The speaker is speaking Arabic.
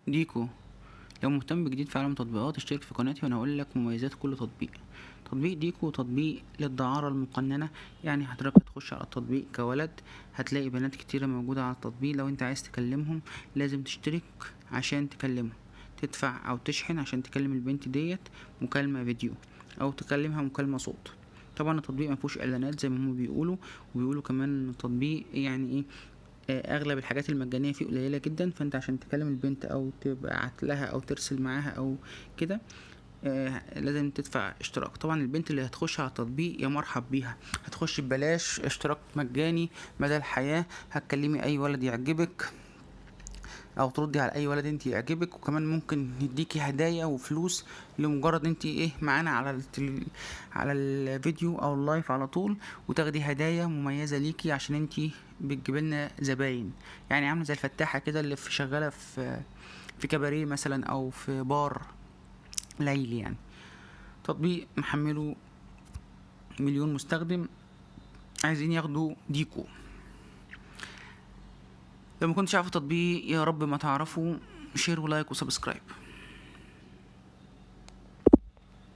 ديكو. لو مهتم بجديد في عالم التطبيقات اشترك في قناتي وانا هقول لك مميزات كل تطبيق. تطبيق ديكو تطبيق للدعارة المقننة، يعني حضرتك هتخش على التطبيق كولد هتلاقي بنات كتيرة موجودة على التطبيق. لو انت عايز تكلمهم لازم تشترك عشان تكلمهم، تدفع او تشحن عشان تكلم البنت ديت مكالمة فيديو او تكلمها مكالمة صوت. طبعا التطبيق مفيهوش اعلانات زي ما هم بيقولوا، وبيقولوا كمان التطبيق يعني ايه، اغلب الحاجات المجانيه فيه قليله جدا. فانت عشان تكلم البنت او تبعت لها او ترسل معاها او كده لازم تدفع اشتراك. طبعا البنت اللي هتخش على التطبيق يا مرحب بيها، هتخش ببلاش، اشتراك مجاني مدى الحياه، هتكلمي اي ولد يعجبك او تردي على اي ولد انت يعجبك، وكمان ممكن نديكي هدايا وفلوس لمجرد انت ايه معانا على الفيديو او اللايف على طول، وتاخدي هدايا مميزه ليكي عشان انت بتجيبي لنا زباين. يعني عامله زي الفتاحه كده اللي شغاله في كباريه مثلا او في بار ليلي يعني. تطبيق محمله مليون مستخدم عايزين ياخدوا ديكو. لو ما كنتش عارف التطبيق يا رب ما تعرفوا، شير ولايك وسبسكرايب.